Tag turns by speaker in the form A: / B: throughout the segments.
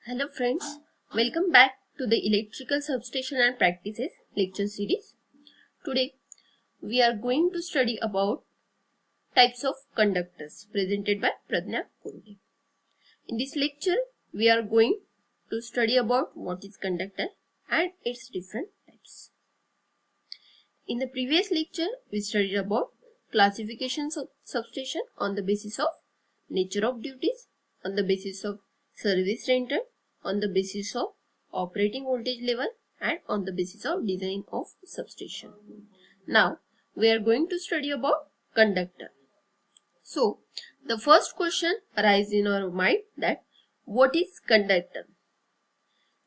A: Hello friends, welcome back to the Electrical Substation and Practices lecture series. Today we are going to study about types of conductors presented by Pradnya Kunde. In this lecture we are going to study about what is conductor and its different types. In the previous lecture we studied about classifications of substation on the basis of nature of duties, on the basis of service rendered, on the basis of operating voltage level and on the basis of design of substation. Now we are going to study about conductor. So the first question arises in our mind that what is conductor?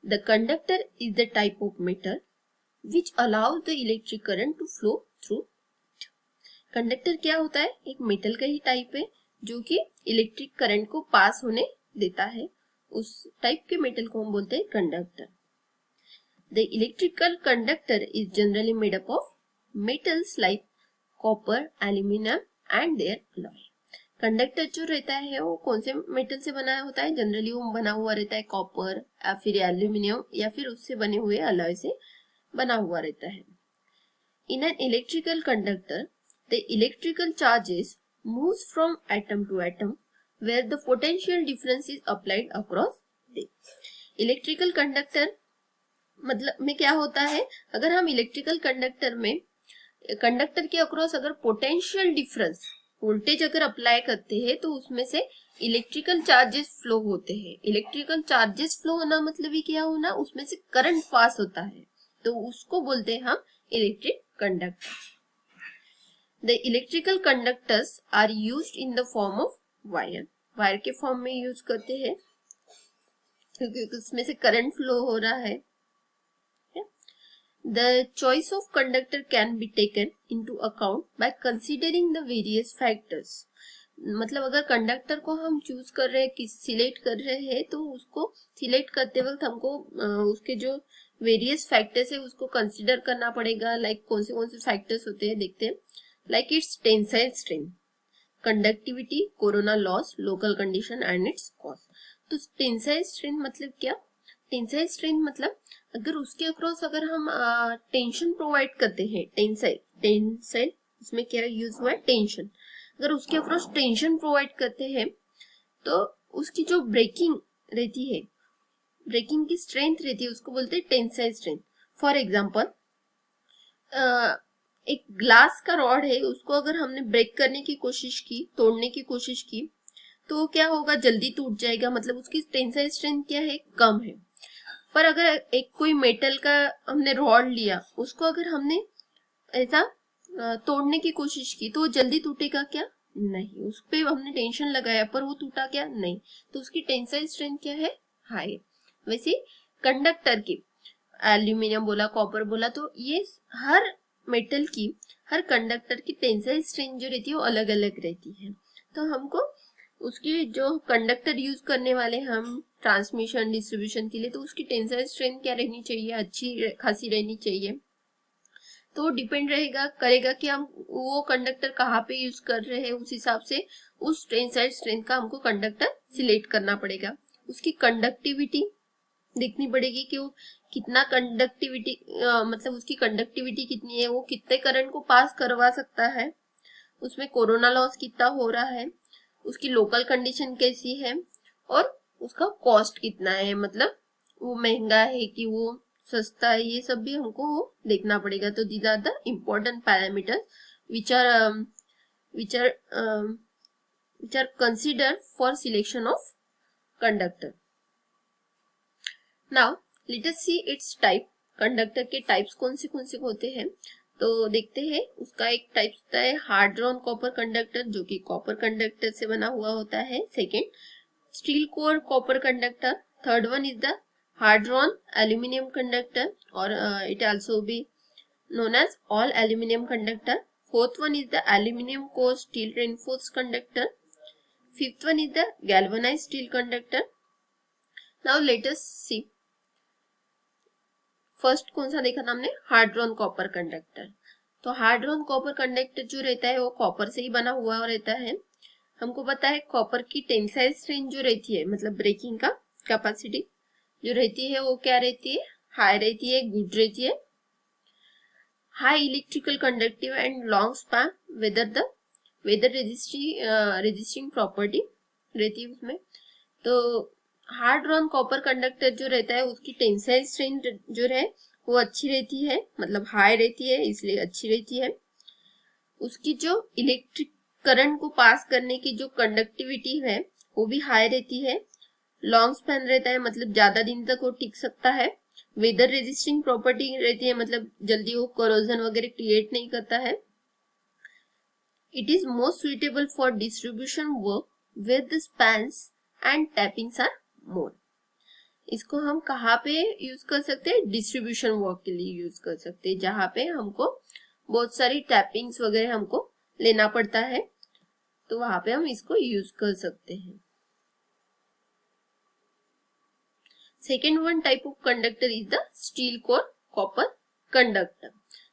A: The conductor is the type of metal which allows the electric current to flow through it. Conductor क्या होता है? एक metal का ही type है जो कि electric current को पास होने देता है. उस टाइप के मेटल को हम बोलते हैं conductor. The electrical conductor is generally made up of metals like copper, aluminium and their alloy. Conductor जो रहता है वो कौन से मेटल से बना होता है? जनरली वो बना हुआ रहता है कॉपर या फिर एल्यूमिनियम या फिर उससे बने हुए अलॉय से बना हुआ रहता है. In an electrical conductor the electrical charges moves from atom to atom where the potential difference is applied across them. Electrical conductor मतलब में क्या होता है? अगर हम इलेक्ट्रिकल कंडक्टर में कंडक्टर के अक्रॉस अगर पोटेंशियल डिफरेंस वोल्टेज अगर अप्लाई करते हैं तो उसमें से इलेक्ट्रिकल चार्जेस फ्लो होते हैं. इलेक्ट्रिकल चार्जेस फ्लो होना मतलब ही क्या होना? उसमें से करंट पास होता है तो उसको बोलते हैं हम electric conductor. The electrical conductors are used in the form of wire के फॉर्म में यूज करते हैं क्योंकि उसमें से करंट फ्लो हो रहा है. The choice of conductor can be taken into account by considering the various factors. मतलब अगर कंडक्टर को हम चूज कर रहे हैं, सिलेक्ट कर रहे हैं तो उसको सिलेक्ट करते वक्त हमको उसके जो वेरियस फैक्टर्स है उसको कंसीडर करना पड़ेगा. लाइक कौन से फैक्टर्स होते हैं देखते हैं. Like it's tensile strength, conductivity, corona loss, local condition and it's cost. तो टेंसाइल स्ट्रेंथ मतलब क्या? टेंसाइल स्ट्रेंथ मतलब अगर उसके अक्रॉस अगर हम टेंशन प्रोवाइड करते हैं, टेंसाइल इसमें क्या यूज हुआ है? टेंशन. अगर उसके अक्रॉस टेंशन प्रोवाइड करते हैं तो उसकी जो ब्रेकिंग रहती है, ब्रेकिंग की स्ट्रेंथ रहती है उसको बोलते हैं टेंसाइल स्ट्रेंथ. फॉर एग्जाम्पल एक ग्लास का रॉड है उसको अगर हमने ब्रेक करने की कोशिश की, तोड़ने की कोशिश की तो क्या होगा? जल्दी टूट जाएगा. मतलब उसकी टेंसाइल स्ट्रेंथ क्या है? कम है. पर अगर एक कोई मेटल का हमने रॉड लिया उसको अगर हमने ऐसा तोड़ने की कोशिश की तो वो जल्दी टूटेगा क्या? नहीं. उस पे हमने टेंशन लगाया पर वो टूटा क्या? नहीं. तो उसकी टेंसाइल स्ट्रेंथ क्या है? हाई. वैसे कंडक्टर की एल्यूमिनियम बोला, कॉपर बोला, तो ये हर मेटल की, हर कंडक्टर की टेंसाइल स्ट्रेंथ जो रहती है वो अलग अलग रहती है. तो हमको उसकी जो कंडक्टर यूज करने वाले हम ट्रांसमिशन डिस्ट्रीब्यूशन के लिए तो उसकी टेंसाइल स्ट्रेंथ क्या रहनी चाहिए? अच्छी खासी रहनी चाहिए. तो डिपेंड करेगा कि हम वो कंडक्टर कहाँ पे यूज कर रहे हैं, उस हिसाब से उस टेंसाइल स्ट्रेंथ का हमको कंडक्टर सिलेक्ट करना पड़ेगा. उसकी कंडक्टिविटी देखनी पड़ेगी कि वो कितना कंडक्टिविटी मतलब उसकी कंडक्टिविटी कितनी है, वो कितने करंट को पास करवा सकता है, उसमें कोरोना लॉस कितना हो रहा है, उसकी लोकल कंडीशन कैसी है और उसका कॉस्ट कितना है. मतलब वो महंगा है कि वो सस्ता है, ये सब भी हमको देखना पड़ेगा. तो these are the important parameters which are considered for selection of conductor. Now let us see its type. Conductor के टाइप्स कौन से होते हैं तो देखते हैं. उसका एक टाइप होता है हार्ड ड्रॉन कॉपर कंडक्टर जो कि कॉपर कंडक्टर से बना हुआ होता है. Second, steel core copper conductor. Third one is the hard drawn aluminium conductor और it also be known as all aluminum conductor. Fourth one is the aluminum core steel reinforced conductor. Fifth one is the galvanized steel conductor. Now let us see. First कौन सा देखा था हमने? Hard drawn copper conductor. तो hard drawn copper conductor जो रहता है वो कॉपर से ही बना हुआ रहता है. हमको पता है कॉपर की टेंसाइल स्ट्रेंथ जो रहती है मतलब ब्रेकिंग का कैपेसिटी जो रहती है वो क्या रहती है, हाई रहती है, गुड रहती है. High electrical conductive and long span weather resisting property रहती है उसमें. तो हार्ड ड्रॉन कॉपर कंडक्टर जो रहता है उसकी टेंसाइल स्ट्रेंथ जो है वो अच्छी रहती है, मतलब हाई रहती है, इसलिए अच्छी रहती है. उसकी जो इलेक्ट्रिक करंट को पास करने की जो कंडक्टिविटी है वो भी हाई रहती है. लॉन्ग स्पैन रहता है, मतलब ज्यादा दिन तक वो टिक सकता है. वेदर रेजिस्टिंग प्रॉपर्टी रहती है, मतलब जल्दी वो कोरोजन वगैरह क्रिएट नहीं करता है. It is most suitable for distribution work where the spans and tappings are more. इसको हम कहाँ पे यूज कर सकते हैं, डिस्ट्रीब्यूशन वर्क के लिए यूज कर सकते हैं, जहां पे हमको बहुत सारी टैपिंग्स वगैरह हमको लेना पड़ता है, तो वहां पे हम इसको यूज कर सकते हैं. Second one type of conductor is the steel core copper conductor.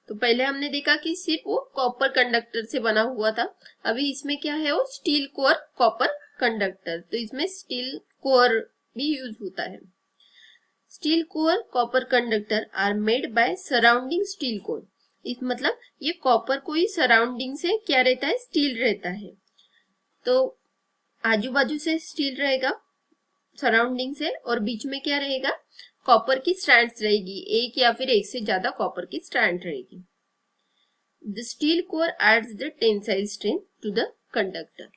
A: तो पहले हमने देखा कि सिर्फ वो कॉपर कंडक्टर से बना हुआ था. अभी इसमें क्या है, वो स्टील कोर कॉपर कंडक्टर. तो इसमें स्टील कोर भी यूज होता है. Steel core copper conductor are made by surrounding steel core. इस मतलब ये कॉपर को ही सराउंडिंग से क्या रहता है, स्टील रहता है. तो आजू बाजू से स्टील रहेगा सराउंडिंग से, और बीच में क्या रहेगा, कॉपर की स्ट्रैंड्स रहेगी, एक या फिर एक से ज्यादा कॉपर की स्ट्रैंड रहेगी. The steel core aids the tensile strength to the conductor.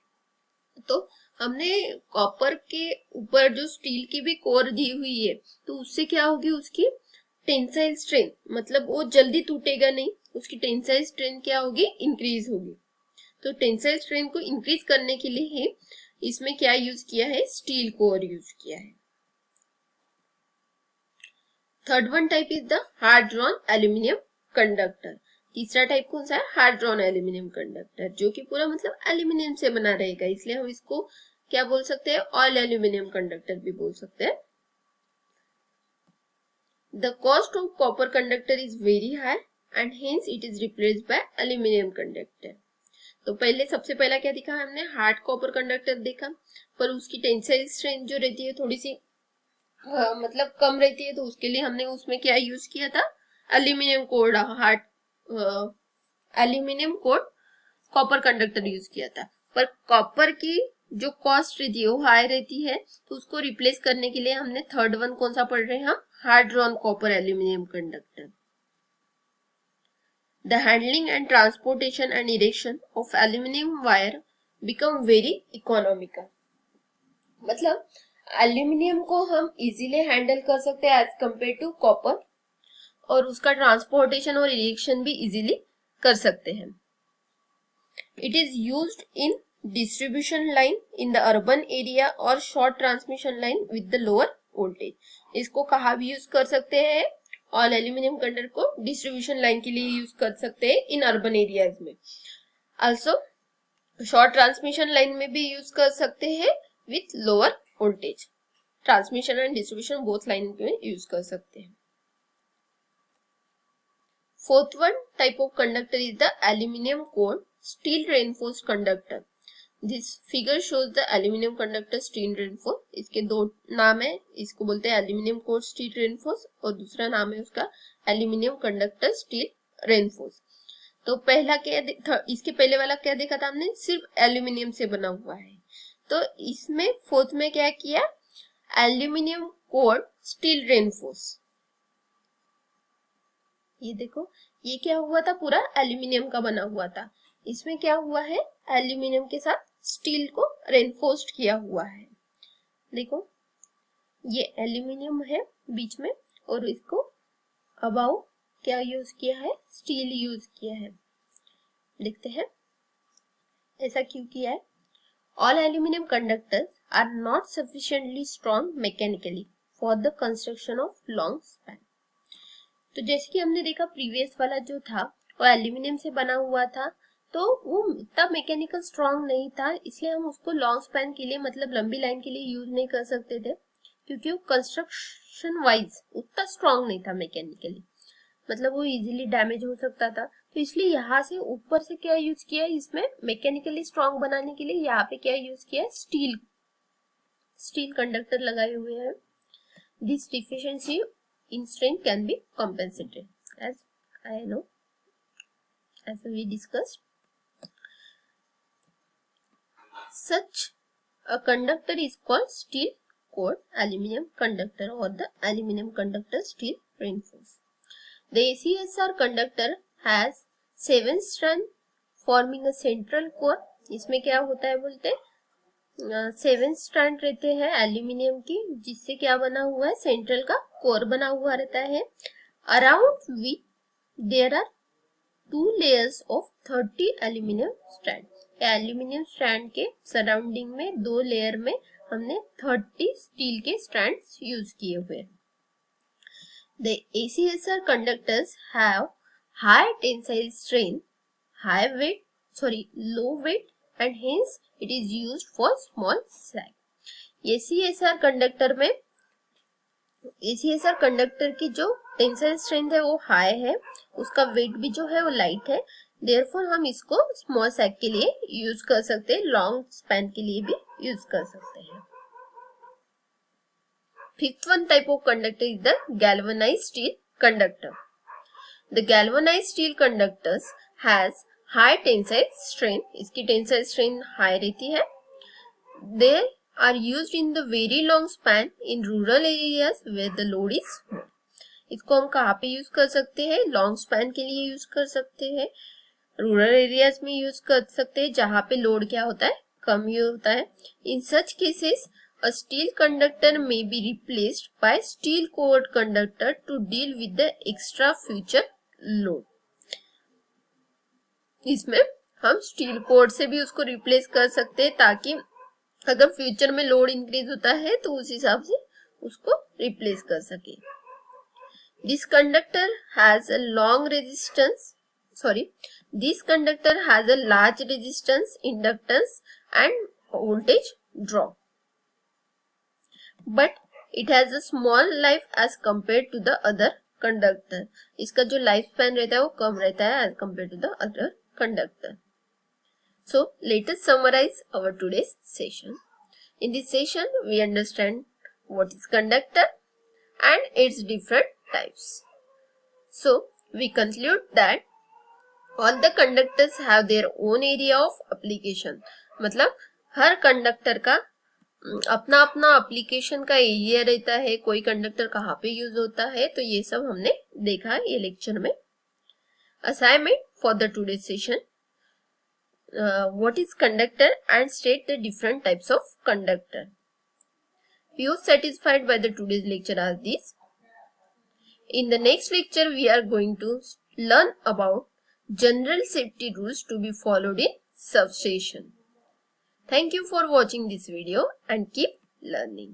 A: तो हमने कॉपर के ऊपर जो स्टील की भी कोर दी हुई है, तो उससे क्या होगी, उसकी टेंसाइल स्ट्रेंथ, मतलब वो जल्दी टूटेगा नहीं, उसकी टेंसाइल स्ट्रेंथ क्या होगी, इंक्रीज होगी. तो टेंसाइल स्ट्रेंथ को इंक्रीज करने के लिए ही इसमें क्या यूज किया है, स्टील कोर यूज किया है. Third one type is the hard drawn aluminium conductor. तीसरा टाइप कौन सा है, हार्ड ड्रॉन एल्यूमिनियम कंडक्टर, जो कि पूरा मतलब एल्यूमिनियम से बना रहेगा, इसलिए हम इसको क्या बोल सकते हैं, ऑल एल्यूमिनियम कंडक्टर भी बोल सकते हैं. The cost of copper conductor is very high and hence it is replaced by aluminium conductor. तो पहले सबसे पहला क्या देखा हमने, हार्ड कॉपर कंडक्टर देखा, पर उसकी टेंसाइल स्ट्रेंथ जो रहती है थोड़ी सी मतलब कम रहती है, तो उसके लिए हमने उसमें क्या यूज किया था, aluminium code, hard aluminium code copper conductor use किया था. पर कॉपर की जो कॉस्ट रहती है वो हाई रहती है, तो उसको रिप्लेस करने के लिए हमने थर्ड वन कौन सा पढ़ रहे हैं हम, hard drawn copper aluminium conductor. The handling and transportation and erection of aluminum wire become very economical. मतलब एल्यूमिनियम को हम इजीली हैंडल कर सकते हैं एज कम्पेयर टू कॉपर, और उसका ट्रांसपोर्टेशन और इरेक्शन भी इजीली कर सकते हैं. It is used in distribution line in the urban area और short transmission line with the lower voltage. इसको कहाँ भी यूज कर सकते हैं, ऑल एल्यूमिनियम कंडक्टर को डिस्ट्रीब्यूशन लाइन के लिए यूज कर सकते हैं इन अर्बन एरियाज में. आल्सो शॉर्ट ट्रांसमिशन लाइन में भी यूज कर सकते हैं with lower voltage. Transmission and distribution both line में यूज कर सकते हैं. Fourth one type of conductor is the aluminium core steel reinforced conductor. This figure shows the aluminium conductor steel reinforce. इसके दो नाम है, इसको बोलते हैं एल्यूमिनियम कोर स्टील रेनफोर्स, और दूसरा नाम है उसका एल्यूमिनियम कंडक्टर स्टील रेनफोर्स. तो पहला क्या, इसके पहले वाला क्या देखा था हमने, सिर्फ एल्यूमिनियम से बना हुआ है. तो इसमें फोर्थ में क्या किया, एल्यूमिनियम कोर स्टील रेनफोर्स. ये देखो, ये क्या हुआ था, पूरा एल्यूमिनियम का बना हुआ था. इसमें क्या हुआ है, एल्यूमिनियम के साथ स्टील को रेनफोर्स्ड किया हुआ है. देखो ये एल्यूमिनियम है बीच में, और इसको अबाउ क्या यूज किया है, स्टील यूज किया है. देखते हैं ऐसा क्यों किया है. All aluminium conductors are not sufficiently strong mechanically for the construction of long span. तो जैसे कि हमने देखा प्रीवियस वाला जो था वो एल्यूमिनियम से बना हुआ था, तो वो इतना मैकेनिकल स्ट्रॉन्ग नहीं था, इसलिए हम उसको लॉन्ग स्पैन के लिए, मतलब लंबी लाइन के लिए यूज नहीं कर सकते थे, क्योंकि वो कंस्ट्रक्शन वाइज उतना स्ट्रॉन्ग नहीं था मैकेनिकली, मतलब वो इजीली डैमेज हो सकता था. तो इसलिए यहाँ से ऊपर से क्या यूज किया है, इसमें मैकेनिकली स्ट्रॉन्ग बनाने के लिए यहाँ पे क्या यूज किया है, स्टील कंडक्टर लगाए हुए हैं. this deficiency in strength can be compensated, as I know, as we discussed. Such a conductor is called steel core aluminum conductor or the aluminum conductor steel reinforced. The ACSR conductor has 7 strands forming a central core. इसमें क्या होता है बोलते हैं 7 strand रहते हैं aluminium की, जिससे क्या बना हुआ है, सेंट्रल का कोर बना हुआ रहता है. Around which there are 2 layers of 30 aluminium strand. Aluminium strand के सराउंडिंग में 2 लेयर में हमने 30 स्टील के स्ट्रैंड्स यूज किए हुए. The ACSR conductors have high tensile strength, low weight, and hence it is used for small slag. ACSR conductor की जो tensile strength है वो हाई है, उसका वेट भी जो है वो लाइट है. देयरफॉर हम इसको स्मॉल सैग के लिए यूज कर सकते हैं, लॉन्ग स्पैन के लिए भी यूज कर सकते हैं. Fifth one type of conductor is the galvanized steel conductor. The galvanized steel conductors has high tensile strength. इसकी tensile strength high रहती है. They are used in the very long span in rural areas where the load is small. इसको हम कहाँ पे use कर सकते हैं, लॉन्ग स्पैन के लिए यूज कर सकते हैं, रूरल एरियाज में यूज कर सकते हैं जहाँ पे लोड क्या होता है, कम ही होता है. In such cases a steel conductor may be replaced by steel core conductor to deal with the extra future load. इसमें हम स्टील कोर से भी उसको रिप्लेस कर सकते हैं ताकि अगर फ्यूचर में लोड इंक्रीज होता है तो उस हिसाब से उसको रिप्लेस कर सके. This conductor has a large resistance, inductance and voltage drop. But it has a small life as compared to the other conductor. इसका जो लाइफ स्पैन रहता है वो कम रहता है as compared to the other conductor. So let us summarize our today's session. In this session we understand what is conductor and its different types. So we conclude that all the conductors have their own area of application. मतलब हर conductor का अपना अपना application का area रहता है, कोई conductor कहाँ पे यूज होता है, तो ये सब हमने देखा ये लेक्चर में. Assignment for the today session, what is conductor and state the different types of conductor. You satisfied by the today's lecture as this. In the next lecture we are going to learn about general safety rules to be followed in substation. Thank you for watching this video and keep learning.